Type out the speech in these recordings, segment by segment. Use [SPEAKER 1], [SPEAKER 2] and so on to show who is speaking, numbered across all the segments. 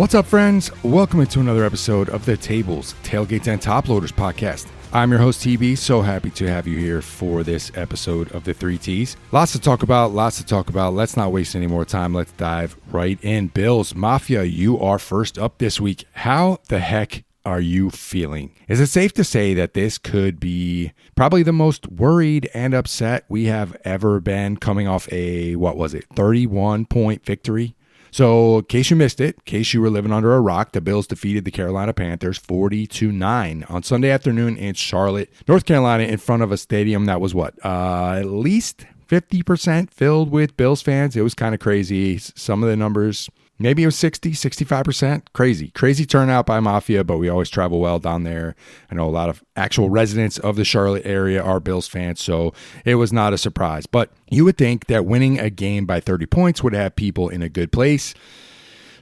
[SPEAKER 1] What's up, friends? Welcome to another episode of the Tables, Tailgates, and Top Loaders podcast. I'm your host, TB. So happy to have you here for this episode of the 3Ts. Lots to talk about. Let's not waste any more time. Let's dive right in. Bills Mafia, you are first up this week. How the heck are you feeling? Is it safe to say that this could be probably the most worried and upset we have ever been coming off a, 31-point victory? So, in case you missed it, in case you were living under a rock, the Bills defeated the Carolina Panthers 40-9 on Sunday afternoon in Charlotte, North Carolina, in front of a stadium that was at least 50% filled with Bills fans. It was kind of crazy. Some of the numbers, maybe it was 60, 65%. Crazy turnout by Mafia, but we always travel well down there. I know a lot of actual residents of the Charlotte area are Bills fans, so it was not a surprise. But you would think that winning a game by 30 points would have people in a good place.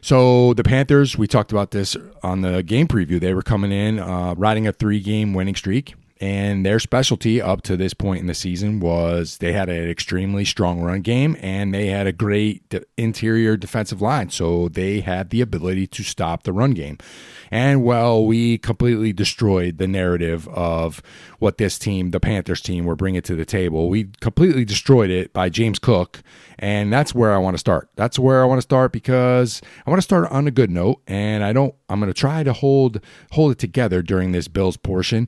[SPEAKER 1] So the Panthers, we talked about this on the game preview. They were coming in, riding a 3-game winning streak. And their specialty up to this point in the season was they had an extremely strong run game and they had a great interior defensive line. So they had the ability to stop the run game. And we completely destroyed the narrative of what this team, the Panthers team, were bringing to the table. We completely destroyed it by James Cook. And that's where I want to start. Because I want to start on a good note. And I'm going to try to hold it together during this Bills portion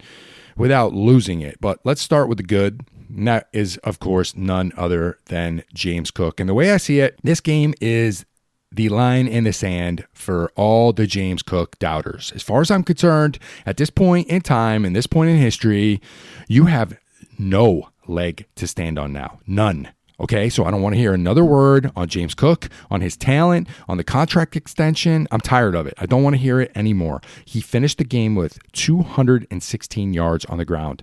[SPEAKER 1] without losing it. But let's start with the good. And that is, of course, none other than James Cook. And the way I see it, this game is the line in the sand for all the James Cook doubters. As far as I'm concerned, at this point in time, in this point in history, you have no leg to stand on now. None. Okay, so I don't want to hear another word on James Cook, on his talent, on the contract extension. I'm tired of it. I don't want to hear it anymore. He finished the game with 216 yards on the ground.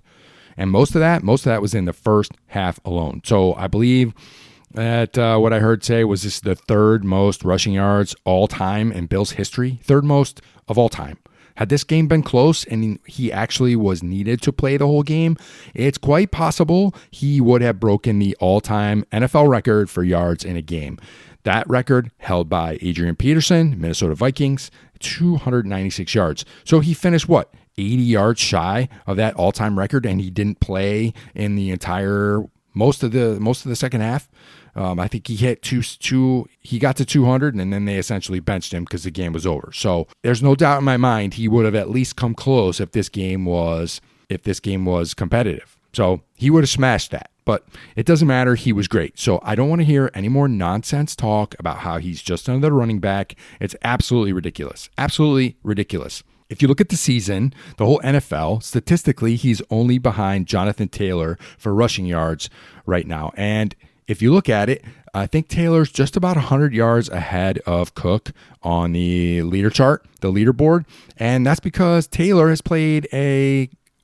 [SPEAKER 1] And most of that was in the first half alone. So I believe that what I heard say was this is the third most rushing yards all time in Bills history. Third most of all time. Had this game been close and he actually was needed to play the whole game, it's quite possible he would have broken the all-time NFL record for yards in a game. That record held by Adrian Peterson, Minnesota Vikings, 296 yards. So he finished 80 yards shy of that all-time record, and he didn't play in the entire most of the second half. I think he hit he got to 200, and then they essentially benched him because the game was over. So there's no doubt in my mind he would have at least come close if this game was competitive. So he would have smashed that. But it doesn't matter. He was great. So I don't want to hear any more nonsense talk about how he's just another running back. It's absolutely ridiculous. Absolutely ridiculous. If you look at the season, the whole NFL, statistically, he's only behind Jonathan Taylor for rushing yards right now. And if you look at it, I think Taylor's just about 100 yards ahead of Cook on the leader chart, the leaderboard. And that's because Taylor has played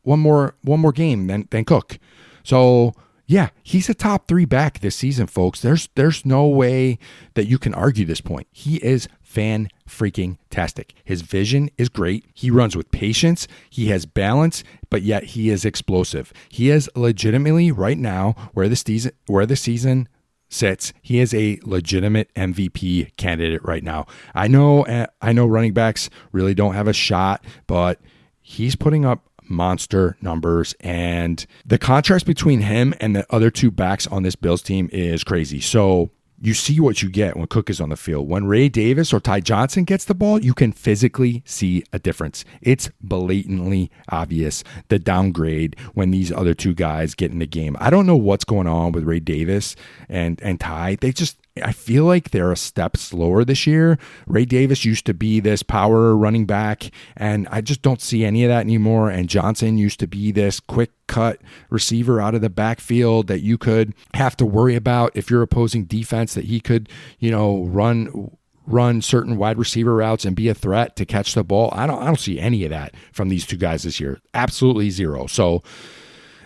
[SPEAKER 1] one more game than Cook. So yeah, he's a top 3 back this season, folks. There's no way that you can argue this point. He is fan-freaking-tastic. His vision is great. He runs with patience. He has balance, but yet he is explosive. He is legitimately right now where the season sits. He is a legitimate MVP candidate right now. I know running backs really don't have a shot, but he's putting up monster numbers, and the contrast between him and the other 2 backs on this Bills team is crazy. So you see what you get when Cook is on the field. When Ray Davis or Ty Johnson gets the ball, you can physically see a difference. It's blatantly obvious, the downgrade when these other 2 guys get in the game. I don't know what's going on with Ray Davis and Ty. I feel like they're a step slower this year. Ray Davis used to be this power running back, and I just don't see any of that anymore. And Johnson used to be this quick cut receiver out of the backfield that you could have to worry about if you're opposing defense, that he could, run certain wide receiver routes and be a threat to catch the ball. I don't see any of that from these 2 guys this year. Absolutely zero. So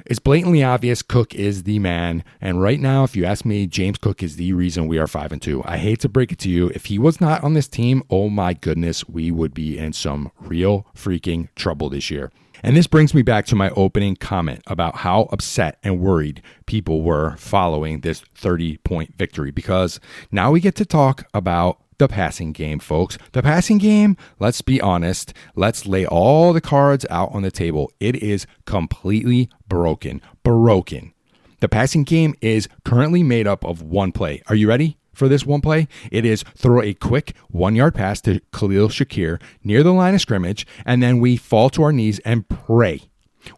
[SPEAKER 1] it's blatantly obvious Cook is the man. And right now, if you ask me, James Cook is the reason we are 5-2. I hate to break it to you. If he was not on this team, oh my goodness, we would be in some real freaking trouble this year. And this brings me back to my opening comment about how upset and worried people were following this 30-point victory, because now we get to talk about the passing game, folks. The passing game, let's be honest, let's lay all the cards out on the table. It is completely broken. The passing game is currently made up of one play. Are you ready for this one play? It is throw a quick 1-yard pass to Khalil Shakir near the line of scrimmage, and then we fall to our knees and pray.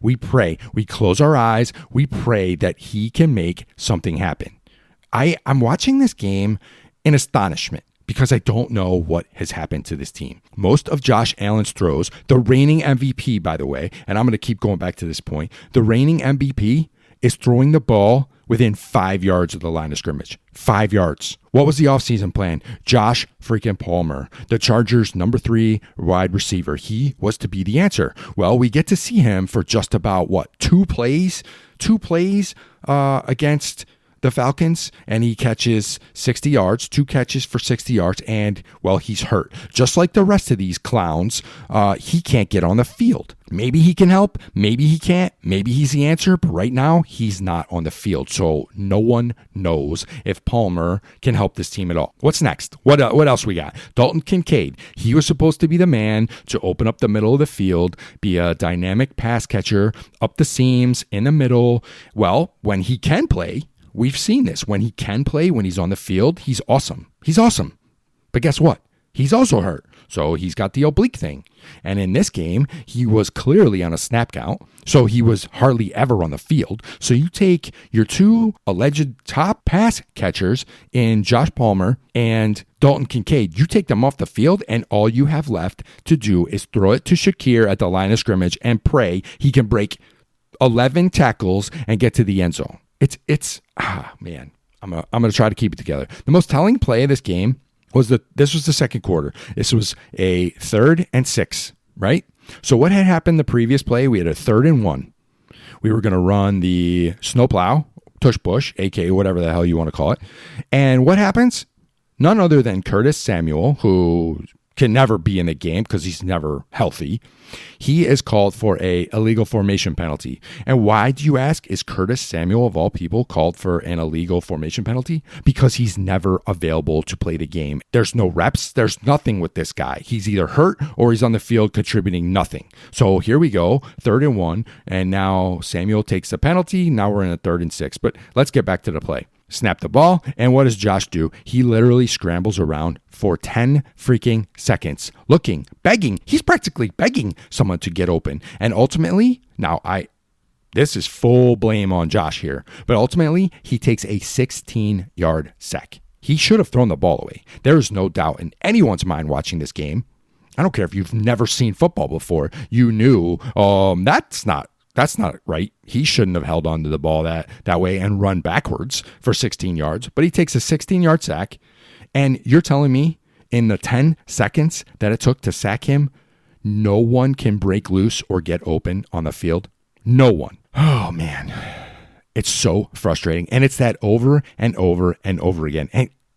[SPEAKER 1] We pray. We close our eyes. We pray that he can make something happen. I'm watching this game in astonishment because I don't know what has happened to this team. Most of Josh Allen's throws, the reigning MVP, by the way, and I'm going to keep going back to this point, the reigning MVP is throwing the ball within 5 yards of the line of scrimmage. 5 yards. What was the offseason plan? Josh freaking Palmer, the Chargers' number 3 wide receiver. He was to be the answer. Well, we get to see him for just about, two plays against the Falcons, and he catches 60 yards, 2 catches for 60 yards, and, well, he's hurt. Just like the rest of these clowns, he can't get on the field. Maybe he can help, maybe he can't, maybe he's the answer, but right now, he's not on the field, so no one knows if Palmer can help this team at all. What's next? What else we got? Dalton Kincaid. He was supposed to be the man to open up the middle of the field, be a dynamic pass catcher, up the seams, in the middle. Well, when he can play, we've seen this. When he can play, when he's on the field, he's awesome. He's awesome. But guess what? He's also hurt. So he's got the oblique thing. And in this game, he was clearly on a snap count. So he was hardly ever on the field. So you take your 2 alleged top pass catchers in Josh Palmer and Dalton Kincaid. You take them off the field, and all you have left to do is throw it to Shakir at the line of scrimmage and pray he can break 11 tackles and get to the end zone. Man, I'm gonna try to keep it together. The most telling play of this game was this was the second quarter. This was a 3rd and 6, right? So what had happened the previous play? We had a 3rd and 1. We were gonna run the snowplow, tush push, aka whatever the hell you want to call it. And what happens? None other than Curtis Samuel, who can never be in the game because he's never healthy. He is called for a illegal formation penalty. And why, do you ask, is Curtis Samuel, of all people, called for an illegal formation penalty? Because he's never available to play the game. There's no reps. There's nothing with this guy. He's either hurt or he's on the field contributing nothing. So here we go, 3rd and 1, and now Samuel takes the penalty. Now we're in a 3rd and 6. But let's get back to the play. Snap the ball, and what does Josh do? He literally scrambles around for 10 freaking seconds, looking, begging. He's practically begging someone to get open. And ultimately, this is full blame on Josh here, but ultimately, he takes a 16-yard sack. He should have thrown the ball away. There is no doubt in anyone's mind watching this game. I don't care if you've never seen football before. You knew, that's not right. He shouldn't have held on to the ball that way and run backwards for 16 yards. But he takes a 16-yard sack, and you're telling me in the 10 seconds that it took to sack him, no one can break loose or get open on the field? No one. Oh, man. It's so frustrating. And it's that over and over and over again.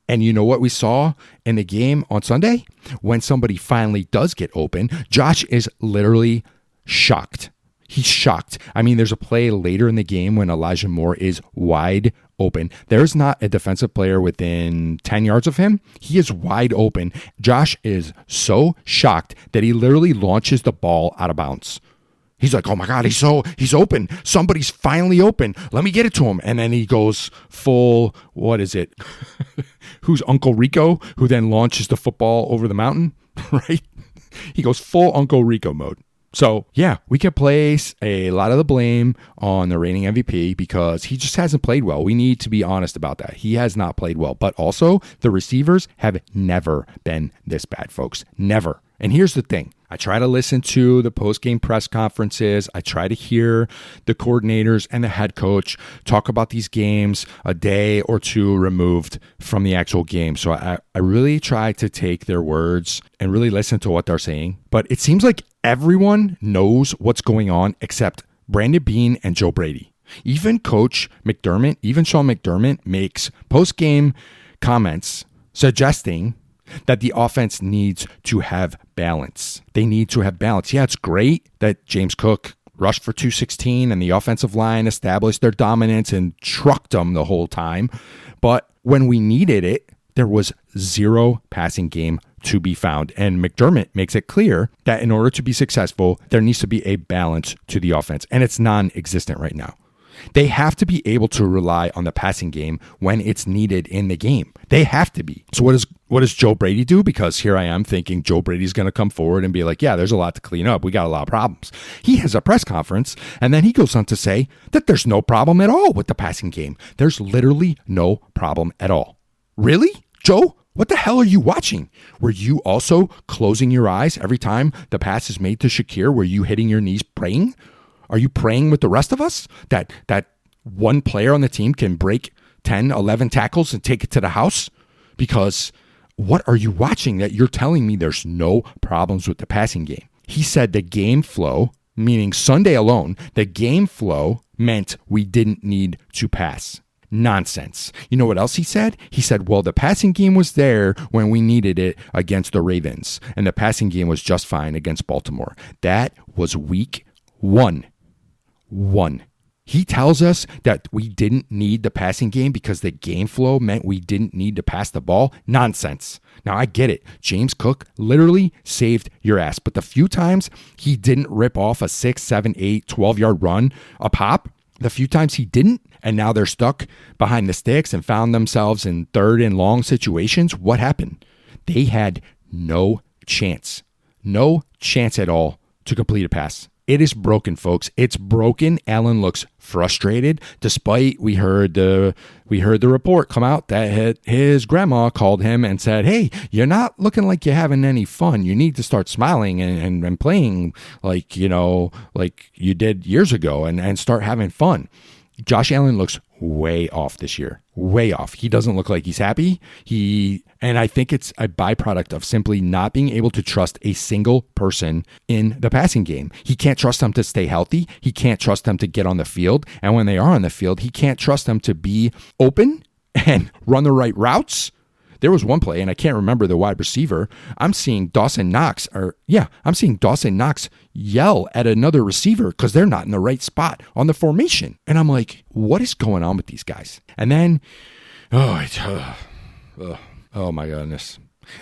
[SPEAKER 1] And you know what we saw in the game on Sunday? When somebody finally does get open, Josh is literally shocked. He's shocked. I mean, there's a play later in the game when Elijah Moore is wide open. There's not a defensive player within 10 yards of him. He is wide open. Josh is so shocked that he literally launches the ball out of bounds. He's like, oh my God, he's open. Somebody's finally open. Let me get it to him. And then he goes full, what is it? Who's Uncle Rico, who then launches the football over the mountain, right? He goes full Uncle Rico mode. So, yeah, we can place a lot of the blame on the reigning MVP because he just hasn't played well. We need to be honest about that. He has not played well. But also, the receivers have never been this bad, folks. Never. And here's the thing. I try to listen to the post-game press conferences. I try to hear the coordinators and the head coach talk about these games a day or two removed from the actual game. So I really try to take their words and really listen to what they're saying. But it seems like everyone knows what's going on except Brandon Beane and Joe Brady. Even Coach McDermott, even Sean McDermott makes post-game comments suggesting that the offense needs to have balance. They need to have balance. Yeah, it's great that James Cook rushed for 216 and the offensive line established their dominance and trucked them the whole time. But when we needed it There was zero passing game to be found. And McDermott makes it clear that in order to be successful, there needs to be a balance to the offense. And it's non-existent right now. They have to be able to rely on the passing game when it's needed in the game. They have to be. So what does Joe Brady do? Because here I am thinking Joe Brady's going to come forward and be like, yeah, there's a lot to clean up. We got a lot of problems. He has a press conference, and then he goes on to say that there's no problem at all with the passing game. There's literally no problem at all. Really? Joe? What the hell are you watching? Were you also closing your eyes every time the pass is made to Shakir? Were you hitting your knees praying? Are you praying with the rest of us that one player on the team can break 10, 11 tackles and take it to the house? Because what are you watching that you're telling me there's no problems with the passing game? He said the game flow, meaning Sunday alone, the game flow meant we didn't need to pass. Nonsense. You know what else he said? He said, well, the passing game was there when we needed it against the Ravens, and the passing game was just fine against Baltimore. That was week one. He tells us that we didn't need the passing game because the game flow meant we didn't need to pass the ball. Nonsense. Now, I get it. James Cook literally saved your ass. But the few times he didn't rip off a 6, 7, 8, 12-yard run a pop, the few times he didn't, and now they're stuck behind the sticks and found themselves in third and long situations, what happened? They had no chance. No chance at all to complete a pass. It is broken, folks. It's broken. Allen looks frustrated, despite we heard the report come out that his grandma called him and said, hey, you're not looking like you're having any fun. You need to start smiling and playing like you did years ago and start having fun. Josh Allen looks way off this year. Way off. He doesn't look like he's happy. And I think it's a byproduct of simply not being able to trust a single person in the passing game. He can't trust them to stay healthy. He can't trust them to get on the field. And when they are on the field, he can't trust them to be open and run the right routes. There was one play, and I can't remember the wide receiver. I'm seeing Dawson Knox yell at another receiver because they're not in the right spot on the formation. And I'm like, what is going on with these guys? And then, oh my goodness.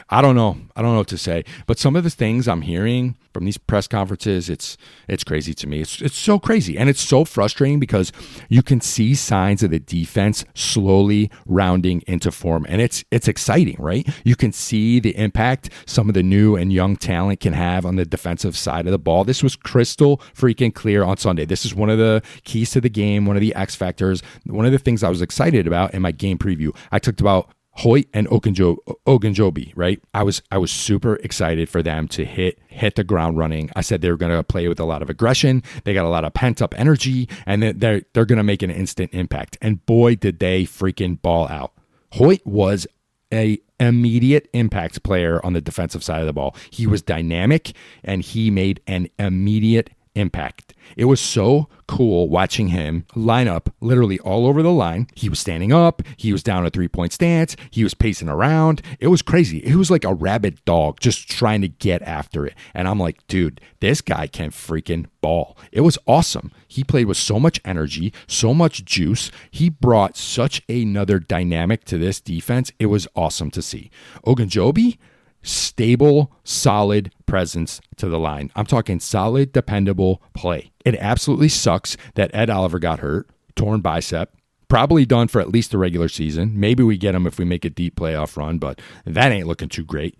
[SPEAKER 1] I don't know what to say, but some of the things I'm hearing from these press conferences, it's crazy to me. It's so crazy, and it's so frustrating because you can see signs of the defense slowly rounding into form, and it's exciting, right? You can see the impact some of the new and young talent can have on the defensive side of the ball. This was crystal freaking clear on Sunday. This is one of the keys to the game, one of the X factors, one of the things I was excited about in my game preview. I talked about Hoyt and Ogunjobi, right? I was super excited for them to hit the ground running. I said they were going to play with a lot of aggression. They got a lot of pent up energy, and they're going to make an instant impact. And boy, did they freaking ball out. Hoyt was a immediate impact player on the defensive side of the ball. He was dynamic, and he made an immediate impact. It was so cool watching him line up literally all over the line. He was standing up. He was down a 3-point stance. He was pacing around. It was crazy. It was like a rabid dog just trying to get after it. And I'm like, dude, this guy can freaking ball. It was awesome. He played with so much energy, so much juice. He brought such another dynamic to this defense. It was awesome to see. Ogunjobi, stable, solid presence to the line. I'm talking solid, dependable play. It absolutely sucks that Ed Oliver got hurt, torn bicep, probably done for at least the regular season. Maybe we get him if we make a deep playoff run, but that ain't looking too great.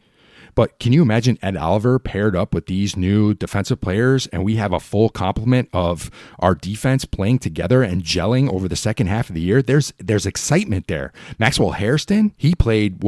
[SPEAKER 1] But can you imagine Ed Oliver paired up with these new defensive players, and we have a full complement of our defense playing together and gelling over the second half of the year? There's excitement there. Maxwell Hairston, he played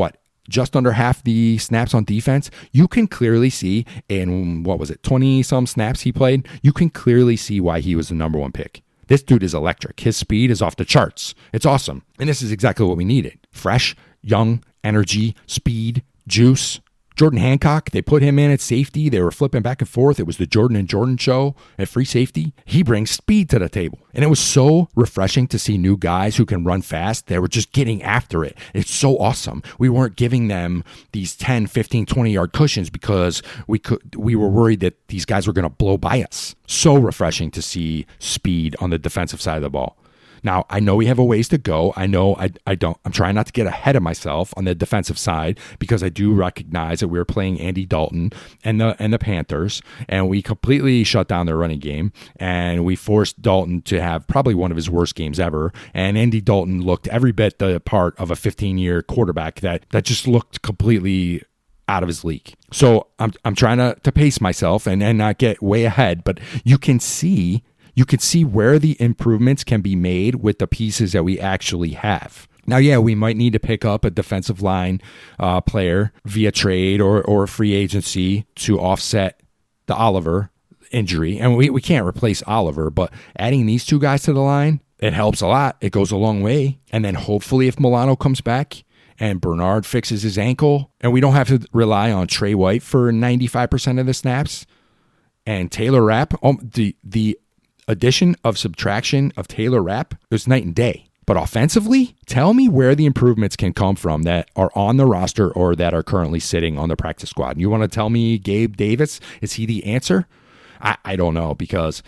[SPEAKER 1] just under half the snaps on defense. You can clearly see in 20 some snaps he played, you can clearly see why he was the number one pick. This dude is electric. His speed is off the charts. It's awesome. And this is exactly what we needed. Fresh, young, energy, speed, juice. Jordan Hancock, they put him in at safety. They were flipping back and forth. It was the Jordan and Jordan show at free safety. He brings speed to the table. And it was so refreshing to see new guys who can run fast. They were just getting after it. It's so awesome. We weren't giving them these 10, 15, 20-yard cushions because we were worried that these guys were going to blow by us. So refreshing to see speed on the defensive side of the ball. Now, I know we have a ways to go. I know I'm trying not to get ahead of myself on the defensive side because I do recognize that we were playing Andy Dalton and the Panthers, and we completely shut down their running game, and we forced Dalton to have probably one of his worst games ever. And Andy Dalton looked every bit the part of a 15-year quarterback that just looked completely out of his league. So I'm trying to pace myself and not get way ahead, but you can see where the improvements can be made with the pieces that we actually have. Now, yeah, we might need to pick up a defensive line player via trade or free agency to offset the Oliver injury. And we can't replace Oliver, but adding these two guys to the line, it helps a lot. It goes a long way. And then hopefully if Milano comes back and Bernard fixes his ankle and we don't have to rely on Trey White for 95% of the snaps and Taylor Rapp, the addition of subtraction of Taylor Rapp is night and day. But offensively, tell me where the improvements can come from that are on the roster or that are currently sitting on the practice squad. You want to tell me Gabe Davis, is he the answer? I don't know, because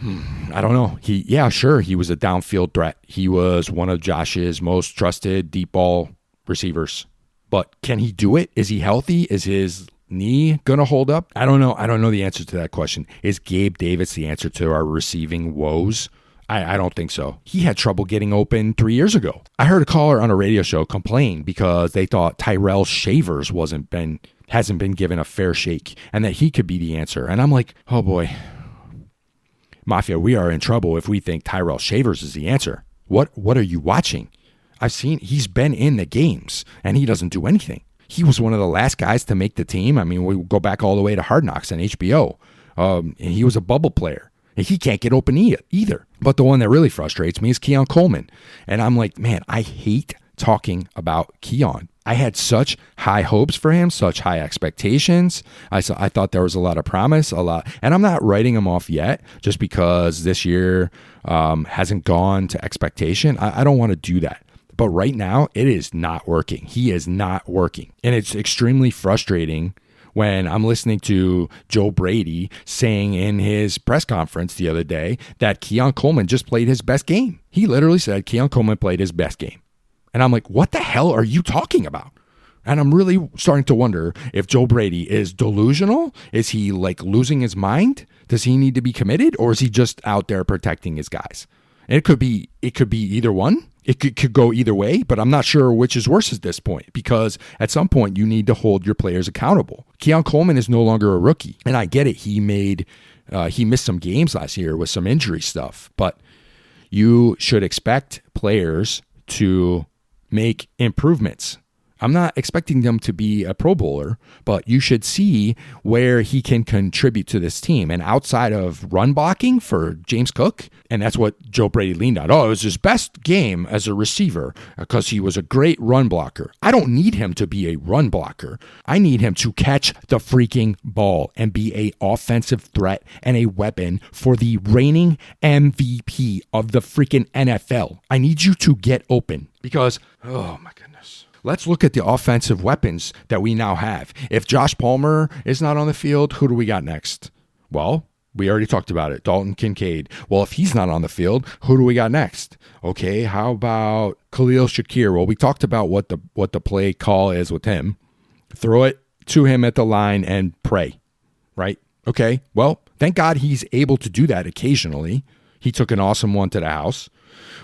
[SPEAKER 1] I don't know. He was a downfield threat. He was one of Josh's most trusted deep ball receivers. But can he do it? Is he healthy? Is his knee gonna hold up? I don't know. I don't know the answer to that question. Is Gabe Davis the answer to our receiving woes? I don't think so. He had trouble getting open 3 years ago. I heard a caller on a radio show complain because they thought Tyrell Shavers hasn't been given a fair shake and that he could be the answer. And I'm like, oh boy, Mafia, we are in trouble if we think Tyrell Shavers is the answer. What are you watching? He's been in the games and he doesn't do anything. He was one of the last guys to make the team. I mean, we go back all the way to Hard Knocks on HBO. And he was a bubble player. And he can't get open either. But the one that really frustrates me is Keon Coleman. And I'm like, man, I hate talking about Keon. I had such high hopes for him, such high expectations. I thought there was a lot of promise, and I'm not writing him off yet just because this year hasn't gone to expectation. I don't want to do that. But right now, it is not working. He is not working. And it's extremely frustrating when I'm listening to Joe Brady saying in his press conference the other day that Keon Coleman just played his best game. He literally said Keon Coleman played his best game. And I'm like, what the hell are you talking about? And I'm really starting to wonder if Joe Brady is delusional. Is he like losing his mind? Does he need to be committed, or is he just out there protecting his guys? And it could be either one. It could go either way, but I'm not sure which is worse at this point, because at some point you need to hold your players accountable. Keon Coleman is no longer a rookie, and I get it. He missed some games last year with some injury stuff, but you should expect players to make improvements. I'm not expecting them to be a Pro Bowler, but you should see where he can contribute to this team. And outside of run blocking for James Cook, and that's what Joe Brady leaned on. Oh, it was his best game as a receiver because he was a great run blocker. I don't need him to be a run blocker. I need him to catch the freaking ball and be an offensive threat and a weapon for the reigning MVP of the freaking NFL. I need you to get open because, oh my goodness. Let's look at the offensive weapons that we now have. If Josh Palmer is not on the field, who do we got next? Well, we already talked about it. Dalton Kincaid. Well, if he's not on the field, who do we got next? Okay, how about Khalil Shakir? Well, we talked about what the play call is with him. Throw it to him at the line and pray, right? Okay, well, thank God he's able to do that occasionally. He took an awesome one to the house.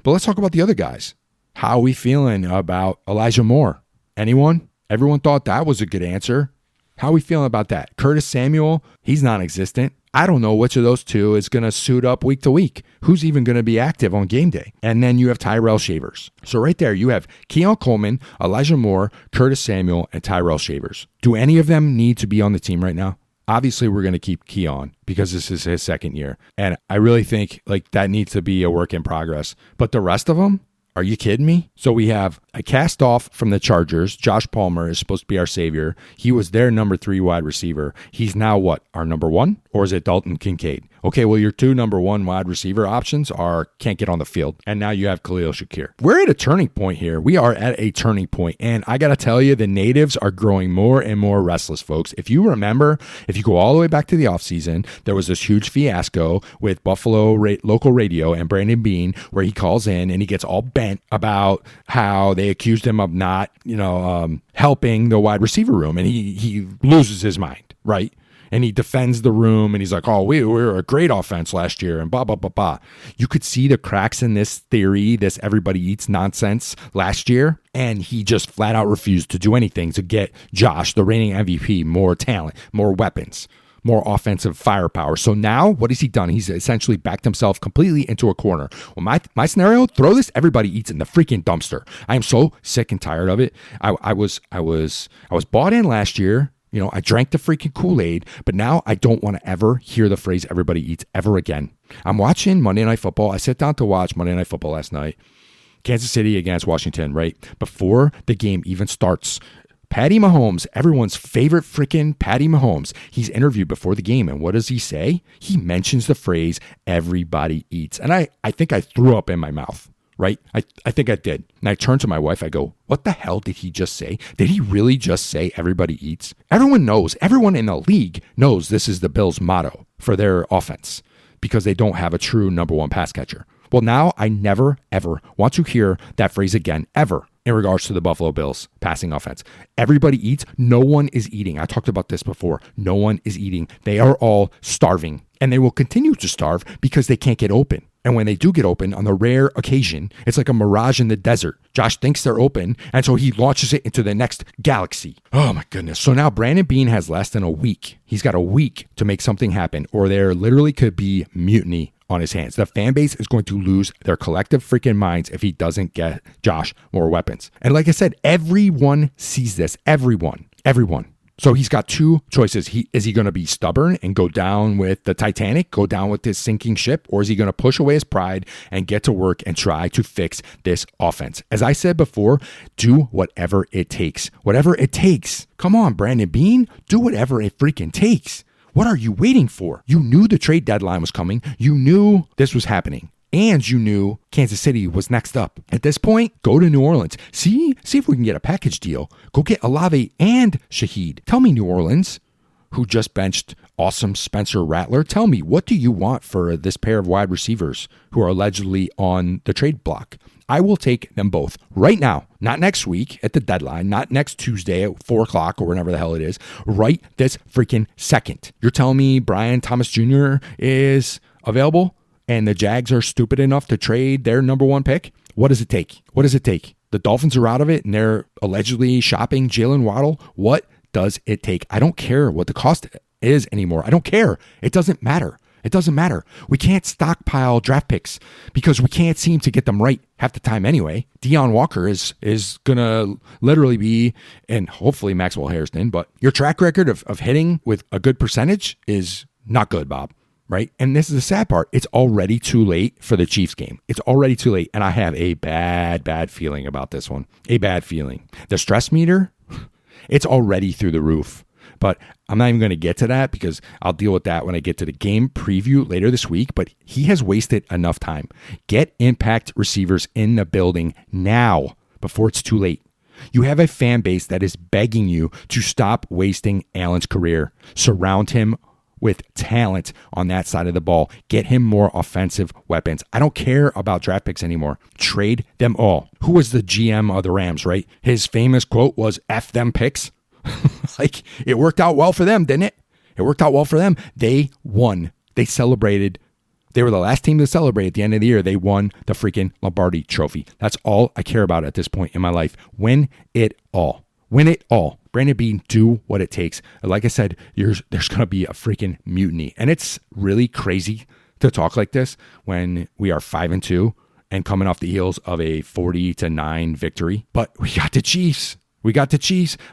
[SPEAKER 1] But let's talk about the other guys. How are we feeling about Elijah Moore? Anyone? Everyone thought that was a good answer. How are we feeling about that? Curtis Samuel, he's non-existent. I don't know which of those two is going to suit up week to week. Who's even going to be active on game day? And then you have Tyrell Shavers. So right there, you have Keon Coleman, Elijah Moore, Curtis Samuel, and Tyrell Shavers. Do any of them need to be on the team right now? Obviously, we're going to keep Keon because this is his second year. And I really think like that needs to be a work in progress. But the rest of them, are you kidding me? So we have a cast off from the Chargers. Josh Palmer is supposed to be our savior. He was their number 3 wide receiver. He's now what? Our number 1? Or is it Dalton Kincaid? Okay, well, your two number one wide receiver options can't get on the field, and now you have Khalil Shakir. We're at a turning point here. We are at a turning point, and I got to tell you, the natives are growing more and more restless, folks. If you remember, if you go all the way back to the offseason, there was this huge fiasco with Buffalo local radio and Brandon Beane, where he calls in and he gets all bent about how they accused him of not, helping the wide receiver room, and he loses his mind, right? And he defends the room, and he's like, oh, we were a great offense last year, and blah, blah, blah, blah. You could see the cracks in this theory, this everybody eats nonsense last year, and he just flat out refused to do anything to get Josh, the reigning MVP, more talent, more weapons, more offensive firepower. So now, what has he done? He's essentially backed himself completely into a corner. Well, my scenario, throw this everybody eats in the freaking dumpster. I am so sick and tired of it. I was bought in last year. I drank the freaking Kool-Aid, but now I don't want to ever hear the phrase everybody eats ever again. I'm watching Monday Night Football. I sat down to watch Monday Night Football last night. Kansas City against Washington, right? Before the game even starts, Patty Mahomes, everyone's favorite freaking Patty Mahomes, he's interviewed before the game, and what does he say? He mentions the phrase everybody eats. And I think I threw up in my mouth. Right? I think I did. And I turned to my wife. I go, what the hell did he just say? Did he really just say everybody eats? Everyone knows. Everyone in the league knows this is the Bills' motto for their offense because they don't have a true number one pass catcher. Well, now I never, ever want to hear that phrase again, ever, in regards to the Buffalo Bills passing offense. Everybody eats. No one is eating. I talked about this before. No one is eating. They are all starving, and they will continue to starve because they can't get open. And when they do get open, on the rare occasion, it's like a mirage in the desert. Josh thinks they're open, and so he launches it into the next galaxy. Oh, my goodness. So now Brandon Beane has less than a week. He's got a week to make something happen, or there literally could be mutiny on his hands. The fan base is going to lose their collective freaking minds if he doesn't get Josh more weapons. And like I said, everyone sees this. Everyone. So he's got two choices. Is he going to be stubborn and go down with the Titanic, go down with this sinking ship, or is he going to push away his pride and get to work and try to fix this offense? As I said before, do whatever it takes. Whatever it takes. Come on, Brandon Beane, do whatever it freaking takes. What are you waiting for? You knew the trade deadline was coming. You knew this was happening. And you knew Kansas City was next up. At this point, go to New Orleans. See if we can get a package deal. Go get Olave and Shaheed. Tell me, New Orleans, who just benched awesome Spencer Rattler, tell me, what do you want for this pair of wide receivers who are allegedly on the trade block? I will take them both right now, not next week at the deadline, not next Tuesday at 4 o'clock or whenever the hell it is, right this freaking second. You're telling me Brian Thomas Jr. is available? And the Jags are stupid enough to trade their number one pick? What does it take? The Dolphins are out of it, and they're allegedly shopping Jalen Waddle. What does it take? I don't care what the cost is anymore. I don't care. It doesn't matter. We can't stockpile draft picks because we can't seem to get them right half the time anyway. Deion Walker is going to literally be, and hopefully Maxwell Harrison, but your track record of hitting with a good percentage is not good, Bob. Right? And this is the sad part. It's already too late for the Chiefs game. It's already too late. And I have a bad feeling about this one. A bad feeling. The stress meter, it's already through the roof. But I'm not even going to get to that because I'll deal with that when I get to the game preview later this week. But he has wasted enough time. Get impact receivers in the building now before it's too late. You have a fan base that is begging you to stop wasting Allen's career. Surround him with talent on that side of the ball. Get him more offensive weapons. I don't care about draft picks anymore. Trade them all. Who was the GM of the Rams, right? His famous quote was, F them picks. Like, it worked out well for them, didn't it? It worked out well for them. They won. They celebrated. They were the last team to celebrate at the end of the year. They won the freaking Lombardi trophy. That's all I care about at this point in my life. Win it all. Win it all. Brandon Beane, do what it takes. Like I said, there's going to be a freaking mutiny. And it's really crazy to talk like this when we are 5-2 and coming off the heels of a 40-9 victory. But we got the Chiefs.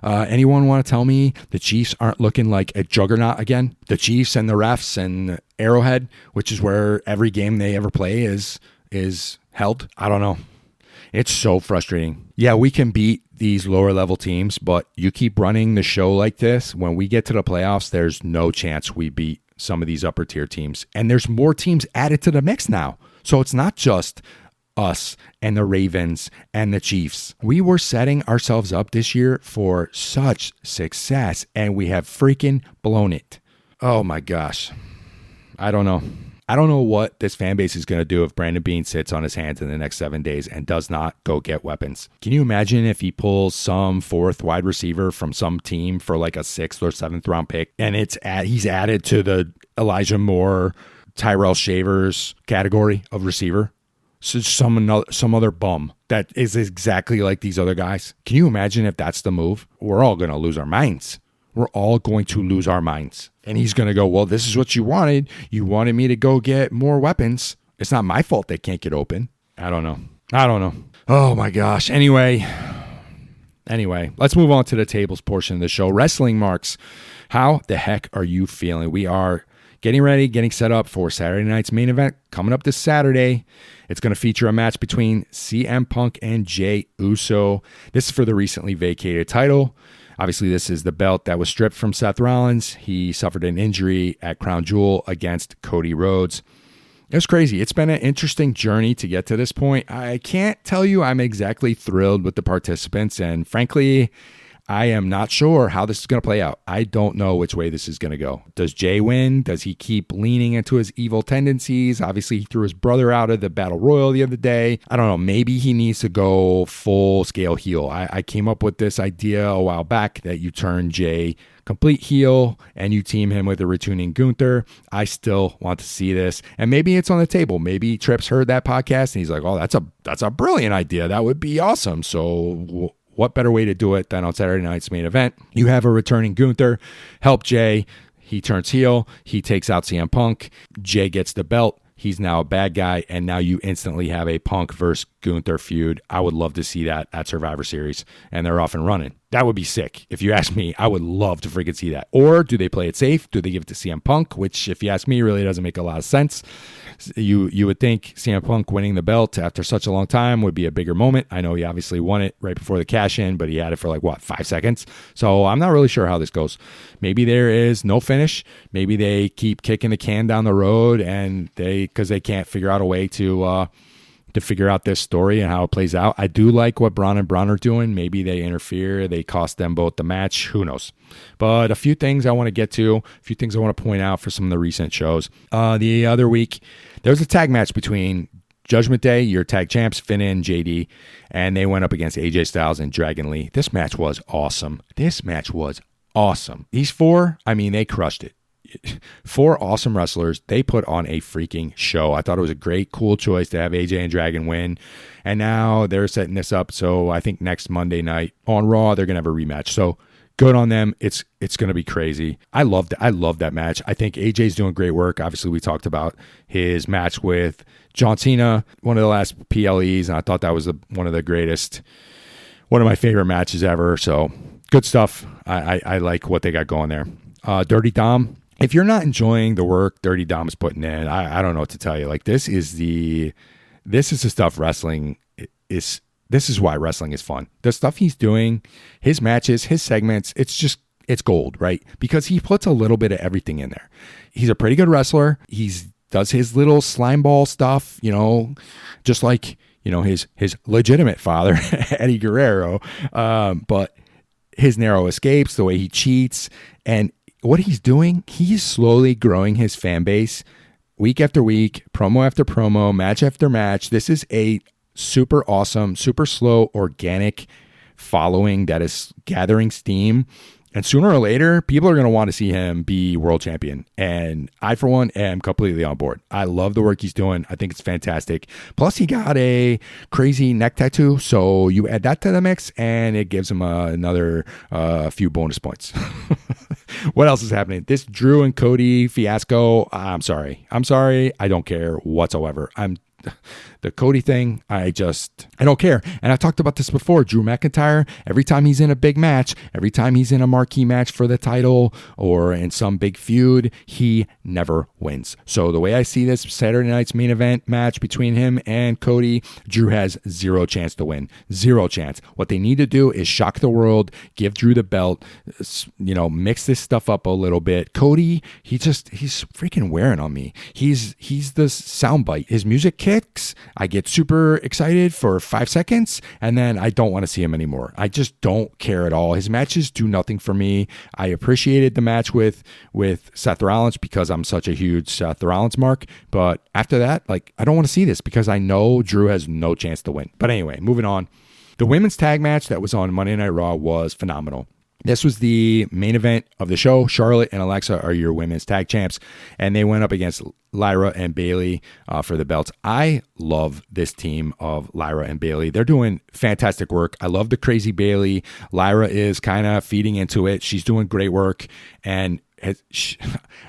[SPEAKER 1] Anyone want to tell me the Chiefs aren't looking like a juggernaut again? The Chiefs and the refs and Arrowhead, which is where every game they ever play is held. I don't know. It's so frustrating. Yeah, we can beat these lower level teams, but you keep running the show like this, when we get to the playoffs, there's no chance we beat some of these upper tier teams. And there's more teams added to the mix now. So it's not just us and the Ravens and the Chiefs. We were setting ourselves up this year for such success, and we have freaking blown it. Oh my gosh. I don't know. I don't know what this fan base is going to do if Brandon Beane sits on his hands in the next 7 days and does not go get weapons. Can you imagine if he pulls some fourth wide receiver from some team for like a 6th or 7th round pick, and he's added to the Elijah Moore, Tyrell Shavers category of receiver? So some other bum that is exactly like these other guys. Can you imagine if that's the move? We're all going to lose our minds. We're all going to lose our minds. And he's going to go, well, this is what you wanted. You wanted me to go get more weapons. It's not my fault they can't get open. I don't know. Oh my gosh. Anyway, let's move on to the tables portion of the show. Wrestling marks. How the heck are you feeling? We are getting set up for Saturday night's main event coming up this Saturday. It's going to feature a match between CM Punk and Jey Uso. This is for the recently vacated title. Obviously, this is the belt that was stripped from Seth Rollins. He suffered an injury at Crown Jewel against Cody Rhodes. It was crazy. It's been an interesting journey to get to this point. I can't tell you I'm exactly thrilled with the participants, and frankly, I am not sure how this is going to play out. I don't know which way this is going to go. Does Jay win? Does he keep leaning into his evil tendencies? Obviously, he threw his brother out of the Battle Royal the other day. I don't know. Maybe he needs to go full-scale heel. I came up with this idea a while back that you turn Jay complete heel and you team him with a returning Gunther. I still want to see this. And maybe it's on the table. Maybe Trips heard that podcast and he's like, oh, that's a brilliant idea. That would be awesome. So what better way to do it than on Saturday night's main event? You have a returning Gunther, help Jay. He turns heel. He takes out CM Punk. Jay gets the belt. He's now a bad guy, and now you instantly have a Punk versus Gunther feud. I would love to see that at Survivor Series, and they're off and running. That would be sick. If you ask me, I would love to freaking see that. Or do they play it safe? Do they give it to CM Punk, which, if you ask me, really doesn't make a lot of sense. You would think CM Punk winning the belt after such a long time would be a bigger moment. I know he obviously won it right before the cash-in, but he had it for 5 seconds. So I'm not really sure how this goes. Maybe there is no finish. Maybe they keep kicking the can down the road, and because they can't figure out a way to figure out this story and how it plays out. I do like what Braun and Braun are doing. Maybe they interfere. They cost them both the match. Who knows? But a few things I want to get to, a few things I want to point out for some of the recent shows. The other week, there was a tag match between Judgment Day, your tag champs, Finn and JD, and they went up against AJ Styles and Dragon Lee. This match was awesome. These four, they crushed it. 4 awesome wrestlers. They put on a freaking show. I thought it was a great, cool choice to have AJ and Dragon win. And now they're setting this up. So I think next Monday night on Raw, they're going to have a rematch. So good on them. It's going to be crazy. I love that match. I think AJ's doing great work. Obviously, we talked about his match with John Cena, one of the last PLEs. And I thought that was one of my favorite matches ever. So good stuff. I like what they got going there. Dirty Dom. If you're not enjoying the work Dirty Dom is putting in, I don't know what to tell you. This is the stuff wrestling is. This is why wrestling is fun. The stuff he's doing, his matches, his segments, it's gold, right? Because he puts a little bit of everything in there. He's a pretty good wrestler. He does his little slime ball stuff, just like, his legitimate father, Eddie Guerrero. But his narrow escapes, the way he cheats, and what he's doing, he's slowly growing his fan base week after week, promo after promo, match after match. This is a super awesome, super slow, organic following that is gathering steam. And sooner or later, people are going to want to see him be world champion. And I, for one, am completely on board. I love the work he's doing. I think it's fantastic. Plus, he got a crazy neck tattoo. So you add that to the mix, and it gives him another few bonus points. What else is happening? This Drew and Cody fiasco. I'm sorry. I don't care whatsoever. the Cody thing, I don't care. And I talked about this before. Drew McIntyre, every time he's in a big match, every time he's in a marquee match for the title or in some big feud, he never wins. So the way I see this Saturday night's main event match between him and Cody, Drew has zero chance to win. Zero chance. What they need to do is shock the world, give Drew the belt, mix this stuff up a little bit. Cody, he's freaking wearing on me. He's the soundbite. His music kicks. I get super excited for 5 seconds, and then I don't want to see him anymore. I just don't care at all. His matches do nothing for me. I appreciated the match with Seth Rollins because I'm such a huge Seth Rollins mark, but after that, I don't want to see this because I know Drew has no chance to win. But anyway, moving on. The women's tag match that was on Monday Night Raw was phenomenal. This was the main event of the show. Charlotte and Alexa are your women's tag champs, and they went up against Lyra and Bayley for the belts. I love this team of Lyra and Bayley. They're doing fantastic work. I love the crazy Bayley. Lyra is kind of feeding into it. She's doing great work, and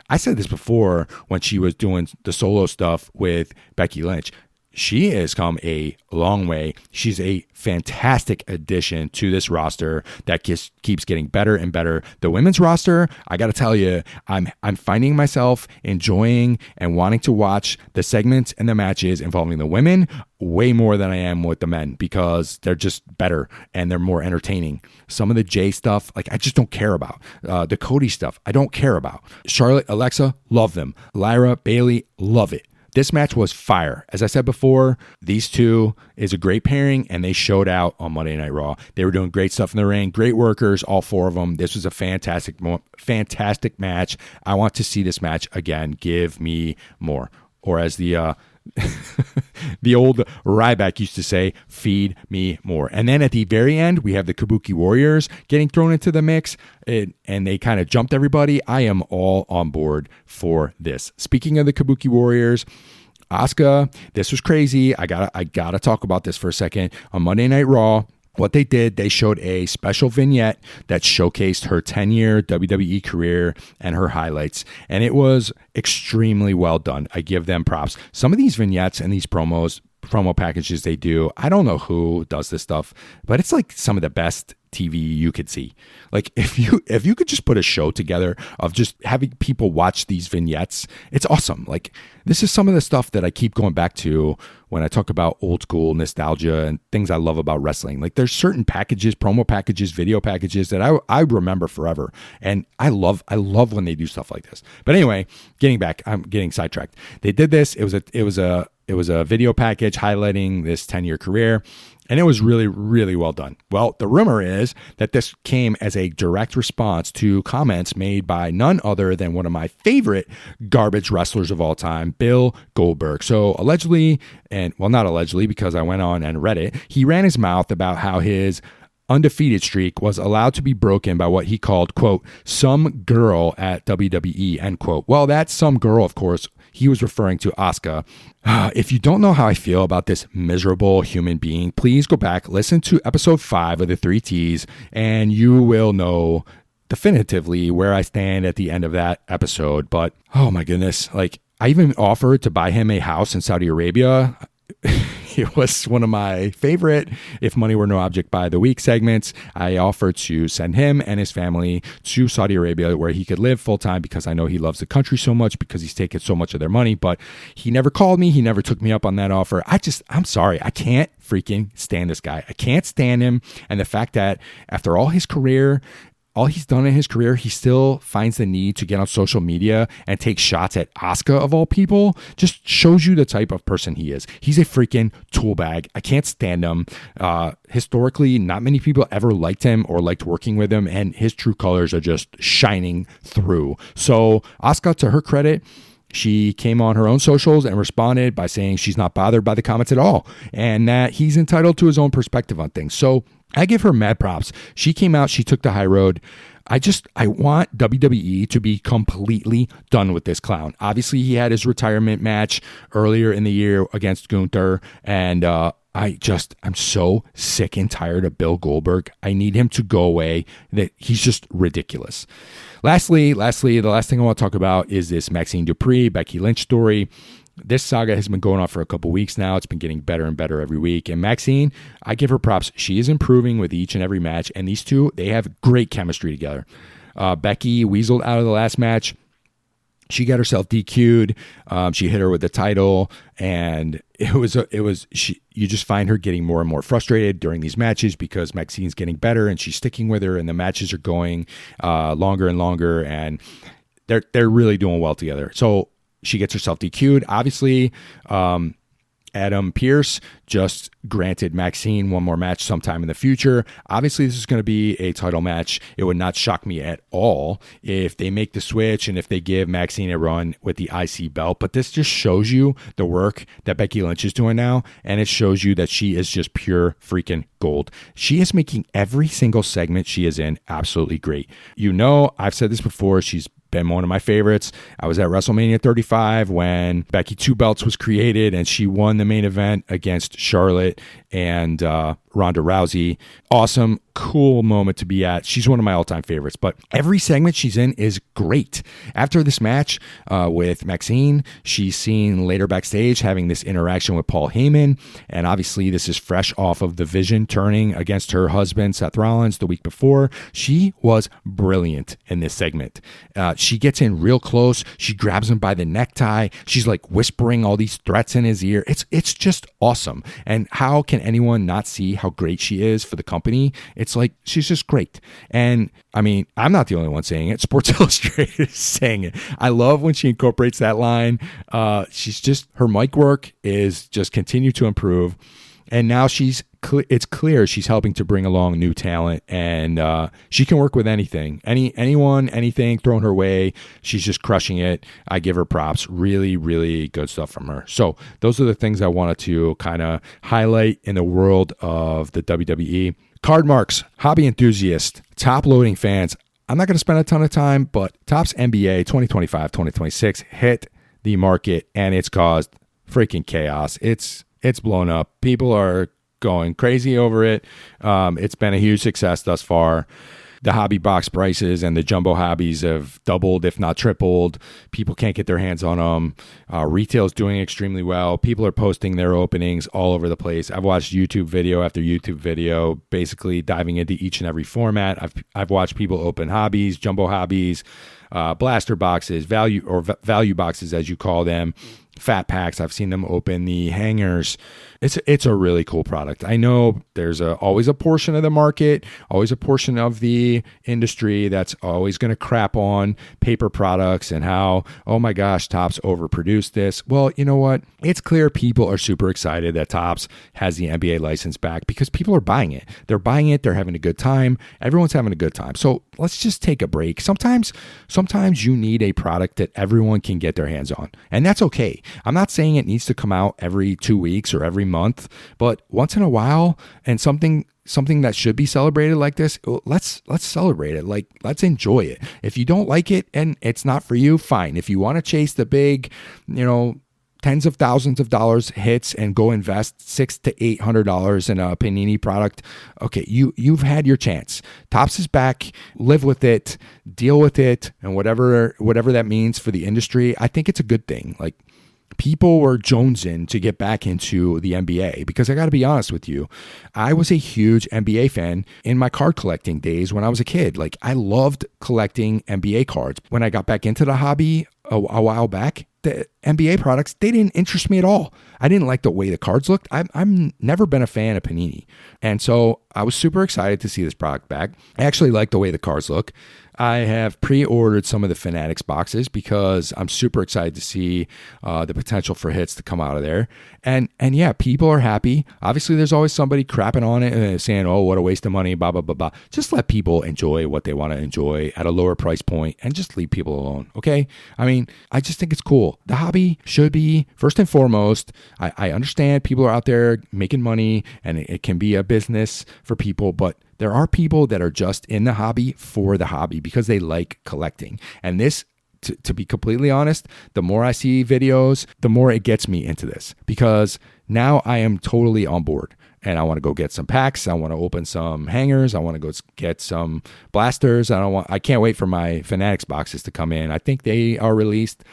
[SPEAKER 1] I said this before when she was doing the solo stuff with Becky Lynch. She has come a long way. She's a fantastic addition to this roster that just keeps getting better and better. The women's roster, I got to tell you, I'm finding myself enjoying and wanting to watch the segments and the matches involving the women way more than I am with the men because they're just better and they're more entertaining. Some of the Jay stuff, I just don't care about. The Cody stuff, I don't care about. Charlotte, Alexa, love them. Lyra, Bayley, love it. This match was fire. As I said before, these two is a great pairing, and they showed out on Monday Night Raw. They were doing great stuff in the ring, great workers, all four of them. This was a fantastic match. I want to see this match again. Give me more. Or as the the old Ryback used to say, feed me more. And then at the very end, we have the Kabuki Warriors getting thrown into the mix, and they kind of jumped everybody. I am all on board for this. Speaking of the Kabuki Warriors, Asuka, this was crazy. I gotta talk about this for a second. On Monday Night Raw, what they did, they showed a special vignette that showcased her 10-year WWE career and her highlights, and it was extremely well done. I give them props. Some of these vignettes and these promo packages they do, I don't know who does this stuff, but it's some of the best TV you could see. If you could just put a show together of just having people watch these vignettes, it's awesome. This is some of the stuff that I keep going back to when I talk about old school nostalgia and things I love about wrestling. There's certain packages, promo packages, video packages that I remember forever, and I love when they do stuff like this. But anyway, getting back, I'm getting sidetracked. They did this. It was a video package highlighting this 10-year career, and it was really, really well done. Well, the rumor is that this came as a direct response to comments made by none other than one of my favorite garbage wrestlers of all time, Bill Goldberg. So allegedly, not allegedly because I went on and read it, he ran his mouth about how his undefeated streak was allowed to be broken by what he called, quote, some girl at WWE, end quote. Well, that some girl, of course, he was referring to Asuka. If you don't know how I feel about this miserable human being, please go back, listen to episode 5 of the 3 Ts, and you will know definitively where I stand at the end of that episode. But, oh my goodness, I even offered to buy him a house in Saudi Arabia. It was one of my favorite If Money Were No Object by the Week segments. I offered to send him and his family to Saudi Arabia where he could live full time because I know he loves the country so much because he's taken so much of their money, but he never called me. He never took me up on that offer. I'm sorry. I can't freaking stand this guy. I can't stand him. And the fact that after all his career, all he's done in his career, he still finds the need to get on social media and take shots at Asuka of all people, just shows you the type of person he is. He's a freaking tool bag. I can't stand him. Historically, not many people ever liked him or liked working with him, and his true colors are just shining through. So Asuka, to her credit, she came on her own socials and responded by saying she's not bothered by the comments at all and that he's entitled to his own perspective on things. So I give her mad props. She came out, she took the high road. I want WWE to be completely done with this clown. Obviously, he had his retirement match earlier in the year against Gunther, and I'm so sick and tired of Bill Goldberg. I need him to go away. That he's just ridiculous. Lastly, the last thing I want to talk about is this Maxine Dupree, Becky Lynch story. This saga has been going on for a couple weeks now. It's been getting better and better every week. And Maxine, I give her props. She is improving with each and every match. And these two, they have great chemistry together. Becky weaseled out of the last match. She got herself DQ'd. She hit her with the title, and you just find her getting more and more frustrated during these matches because Maxine's getting better and she's sticking with her, and the matches are going longer and longer, and they're really doing well together. So she gets herself DQ'd. Obviously, Adam Pearce just granted Maxine one more match sometime in the future. Obviously, this is going to be a title match. It would not shock me at all if they make the switch and if they give Maxine a run with the IC belt. But this just shows you the work that Becky Lynch is doing now, and it shows you that she is just pure freaking gold. She is making every single segment she is in absolutely great. You know, I've said this before, she's been one of my favorites. I was at WrestleMania 35 when Becky Two Belts was created and she won the main event against Charlotte and Ronda Rousey. Awesome, cool moment to be at. She's one of my all-time favorites, but every segment she's in is great. After this match with Maxine, she's seen later backstage having this interaction with Paul Heyman, and obviously this is fresh off of the Vision turning against her husband, Seth Rollins, the week before. She was brilliant in this segment. She gets in real close. She grabs him by the necktie. She's like whispering all these threats in his ear. It's just awesome. And how can anyone not see how great she is for the company? It's like, she's just great. And I mean, I'm not the only one saying it. Sports Illustrated is saying it. I love when she incorporates that line. She's just, her mic work is just continue to improve. And now it's clear she's helping to bring along new talent, and she can work with anything, anyone, anything thrown her way. She's just crushing it. I give her props. Really, really good stuff from her. So those are the things I wanted to kind of highlight in the world of the WWE. Card marks, hobby enthusiasts, top loading fans. I'm not going to spend a ton of time, but Topps NBA 2025-2026 hit the market, and it's caused freaking chaos. It's blown up. People are going crazy over it. It's been a huge success thus far. The hobby box prices and the jumbo hobbies have doubled, if not tripled. People can't get their hands on them. Retail's doing extremely well. People are posting their openings all over the place. I've watched YouTube video after YouTube video, basically diving into each and every format. I've watched people open hobbies, jumbo hobbies, blaster boxes, value boxes as you call them, fat packs. I've seen them open the hangers. It's a really cool product. I know there's always a portion of the market, always a portion of the industry that's always going to crap on paper products and how, oh my gosh, Topps overproduced this. Well, you know what? It's clear people are super excited that Topps has the NBA license back because people are buying it. They're buying it. They're having a good time. Everyone's having a good time. So let's just take a break. Sometimes you need a product that everyone can get their hands on, and that's okay. I'm not saying it needs to come out every 2 weeks or every month, but once in a while, and something that should be celebrated like this, let's celebrate it. Like, let's enjoy it. If you don't like it and it's not for you, fine. If you want to chase the big, tens of thousands of dollars hits and go invest $600 to $800 in a Panini product, okay, you've had your chance. Topps is back. Live with it, deal with it, and whatever that means for the industry, I think it's a good thing. Like, people were jonesing to get back into the NBA because I got to be honest with you, I was a huge NBA fan in my card collecting days when I was a kid. Like, I loved collecting NBA cards. When I got back into the hobby a while back, the NBA products, they didn't interest me at all. I didn't like the way the cards looked. I've never been a fan of Panini. And so I was super excited to see this product back. I actually like the way the cards look. I have pre-ordered some of the Fanatics boxes because I'm super excited to see the potential for hits to come out of there. And yeah, people are happy. Obviously, there's always somebody crapping on it and saying, oh, what a waste of money, blah, blah, blah, blah. Just let people enjoy what they want to enjoy at a lower price point and just leave people alone, okay? I mean, I just think it's cool. The hobby should be, first and foremost, I understand people are out there making money and it can be a business for people, but there are people that are just in the hobby for the hobby because they like collecting. And this, to be completely honest, the more I see videos, the more it gets me into this because now I am totally on board. and I want to go get some packs. I want to open some hangers. I want to go get some blasters. I can't wait for my Fanatics boxes to come in. I think they are released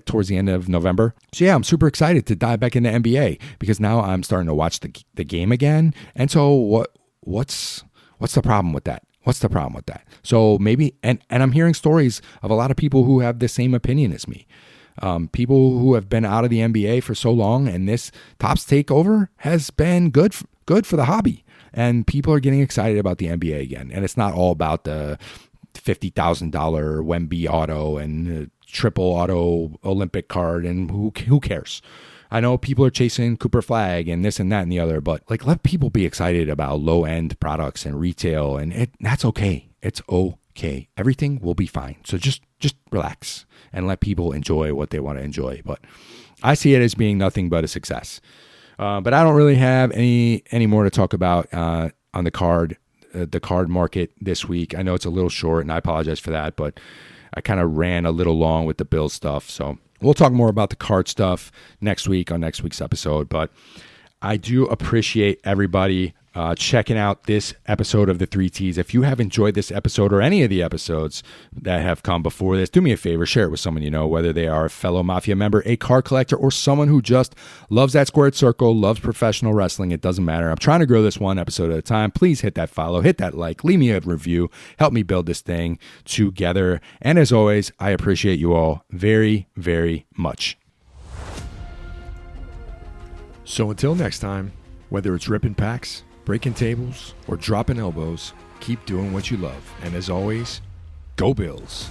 [SPEAKER 1] towards the end of November. So yeah, I'm super excited to dive back into NBA because now I'm starting to watch the game again. And so what's the problem with that? What's the problem with that? So maybe, and I'm hearing stories of a lot of people who have the same opinion as me. People who have been out of the NBA for so long, and this Topps takeover has been good for the hobby. And people are getting excited about the NBA again. And it's not all about the $50,000 Wemby auto and triple auto Olympic card, and who cares? I know people are chasing Cooper Flag and this and that and the other, but like, let people be excited about low end products and retail, and that's okay. It's okay. Everything will be fine. So just relax and let people enjoy what they want to enjoy. But I see it as being nothing but a success. But I don't really have any more to talk about on the card market this week. I know it's a little short, and I apologize for that, but I kind of ran a little long with the Bills stuff. So we'll talk more about the card stuff next week on next week's episode. But I do appreciate everybody checking out this episode of the 3Ts. If you have enjoyed this episode or any of the episodes that have come before this, do me a favor, share it with someone you know, whether they are a fellow Mafia member, a card collector, or someone who just loves that squared circle, loves professional wrestling. It doesn't matter. I'm trying to grow this one episode at a time. Please hit that follow, hit that like, leave me a review, help me build this thing together. And as always, I appreciate you all very, very much. So until next time, whether it's ripping packs, breaking tables, or dropping elbows, keep doing what you love. And as always, go Bills.